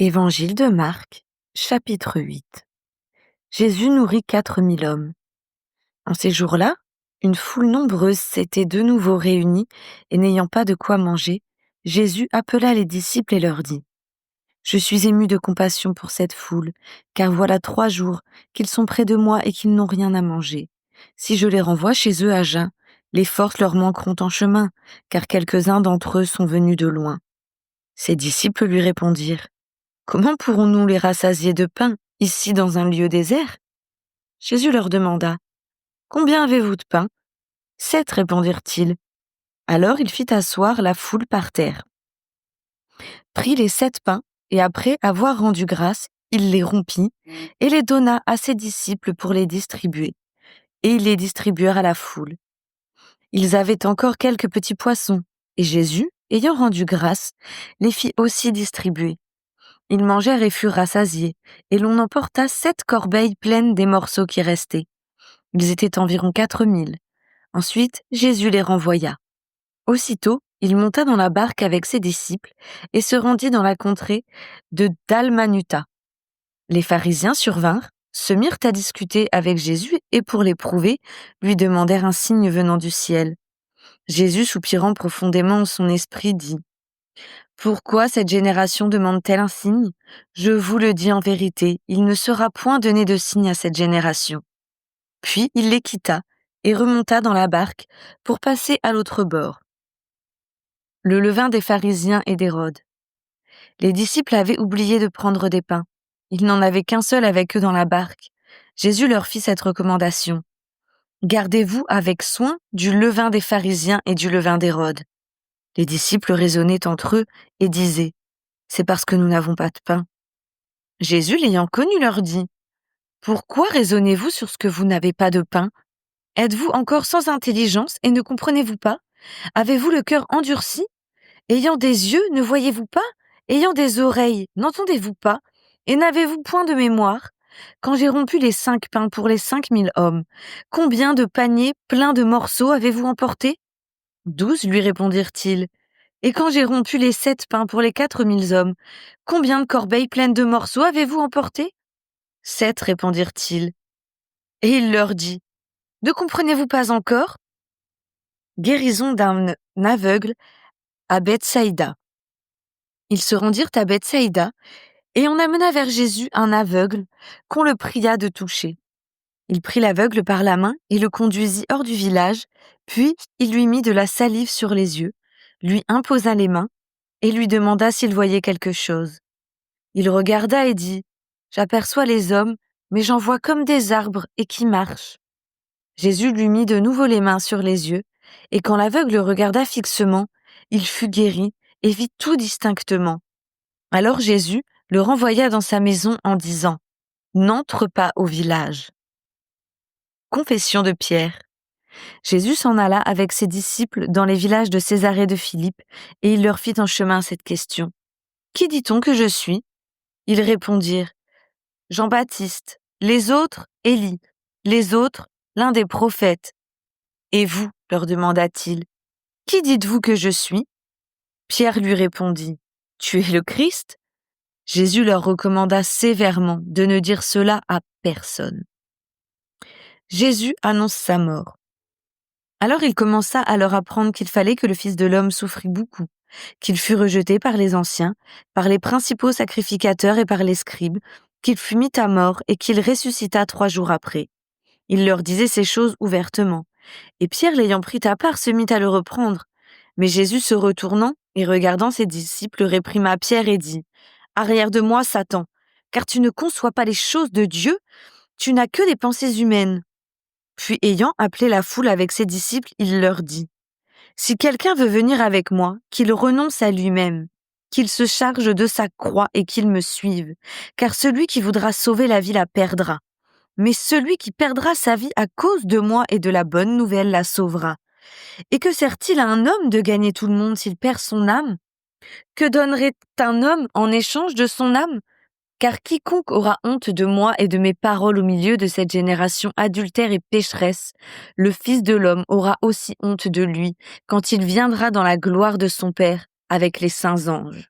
Évangile de Marc, chapitre 8. Jésus nourrit 4000 hommes. En ces jours-là, une foule nombreuse s'était de nouveau réunie, et n'ayant pas de quoi manger, Jésus appela les disciples et leur dit : « Je suis ému de compassion pour cette foule, car voilà 3 jours qu'ils sont près de moi et qu'ils n'ont rien à manger. Si je les renvoie chez eux à jeun, les forces leur manqueront en chemin, car quelques-uns d'entre eux sont venus de loin. » Ses disciples lui répondirent : « Comment pourrons-nous les rassasier de pain, ici dans un lieu désert ? » Jésus leur demanda : « Combien avez-vous de pain ? » 7, répondirent-ils. Alors il fit asseoir la foule par terre, prit les 7 pains, et après avoir rendu grâce, il les rompit, et les donna à ses disciples pour les distribuer. Et ils les distribuèrent à la foule. Ils avaient encore quelques petits poissons, et Jésus, ayant rendu grâce, les fit aussi distribuer. Ils mangèrent et furent rassasiés, et l'on emporta 7 corbeilles pleines des morceaux qui restaient. Ils étaient environ 4000. Ensuite, Jésus les renvoya. Aussitôt, il monta dans la barque avec ses disciples et se rendit dans la contrée de Dalmanuta. Les pharisiens survinrent, se mirent à discuter avec Jésus et pour l'éprouver, lui demandèrent un signe venant du ciel. Jésus, soupirant profondément en son esprit, dit : « Pourquoi cette génération demande-t-elle un signe ? Je vous le dis en vérité, il ne sera point donné de signe à cette génération. » Puis il les quitta et remonta dans la barque pour passer à l'autre bord. Le levain des pharisiens et d'Hérode. Les disciples avaient oublié de prendre des pains. Ils n'en avaient qu'un seul avec eux dans la barque. Jésus leur fit cette recommandation : « Gardez-vous avec soin du levain des pharisiens et du levain d'Hérode. » Les disciples raisonnaient entre eux et disaient : « C'est parce que nous n'avons pas de pain. » Jésus, l'ayant connu, leur dit : « Pourquoi raisonnez-vous sur ce que vous n'avez pas de pain ? Êtes-vous encore sans intelligence et ne comprenez-vous pas ? Avez-vous le cœur endurci ? Ayant des yeux, ne voyez-vous pas ? Ayant des oreilles, n'entendez-vous pas ? Et n'avez-vous point de mémoire ? Quand j'ai rompu les 5 pains pour les 5000 hommes, combien de paniers pleins de morceaux avez-vous emporté ? 12, lui répondirent-ils. Et quand j'ai rompu les 7 pains pour les 4000 hommes, combien de corbeilles pleines de morceaux avez-vous emporté ? 7, répondirent-ils. Et il leur dit : ne comprenez-vous pas encore ? Guérison d'un aveugle à Bethsaïda. Ils se rendirent à Bethsaïda, et on amena vers Jésus un aveugle qu'on le pria de toucher. Il prit l'aveugle par la main et le conduisit hors du village, puis il lui mit de la salive sur les yeux, lui imposa les mains et lui demanda s'il voyait quelque chose. Il regarda et dit : « J'aperçois les hommes, mais j'en vois comme des arbres et qui marchent. » Jésus lui mit de nouveau les mains sur les yeux, et quand l'aveugle regarda fixement, il fut guéri et vit tout distinctement. Alors Jésus le renvoya dans sa maison en disant : « N'entre pas au village. » Confession de Pierre. Jésus s'en alla avec ses disciples dans les villages de Césarée de Philippe, et il leur fit en chemin cette question : « Qui dit-on que je suis ? » Ils répondirent : « Jean-Baptiste, les autres, Élie, les autres, l'un des prophètes. » « Et vous ? leur demanda-t-il. « Qui dites-vous que je suis ? » Pierre lui répondit : « Tu es le Christ ?» Jésus leur recommanda sévèrement de ne dire cela à personne. Jésus annonce sa mort. Alors il commença à leur apprendre qu'il fallait que le Fils de l'homme souffrit beaucoup, qu'il fût rejeté par les anciens, par les principaux sacrificateurs et par les scribes, qu'il fût mis à mort et qu'il ressuscita 3 jours après. Il leur disait ces choses ouvertement. Et Pierre, l'ayant pris à part, se mit à le reprendre. Mais Jésus, se retournant et regardant ses disciples, réprima Pierre et dit : « Arrière de moi, Satan, car tu ne conçois pas les choses de Dieu, tu n'as que des pensées humaines. » Puis, ayant appelé la foule avec ses disciples, il leur dit : « Si quelqu'un veut venir avec moi, qu'il renonce à lui-même, qu'il se charge de sa croix et qu'il me suive, car celui qui voudra sauver la vie la perdra. Mais celui qui perdra sa vie à cause de moi et de la bonne nouvelle la sauvera. Et que sert-il à un homme de gagner tout le monde s'il perd son âme ? Que donnerait un homme en échange de son âme ? Car quiconque aura honte de moi et de mes paroles au milieu de cette génération adultère et pécheresse, le Fils de l'homme aura aussi honte de lui quand il viendra dans la gloire de son Père avec les saints anges. »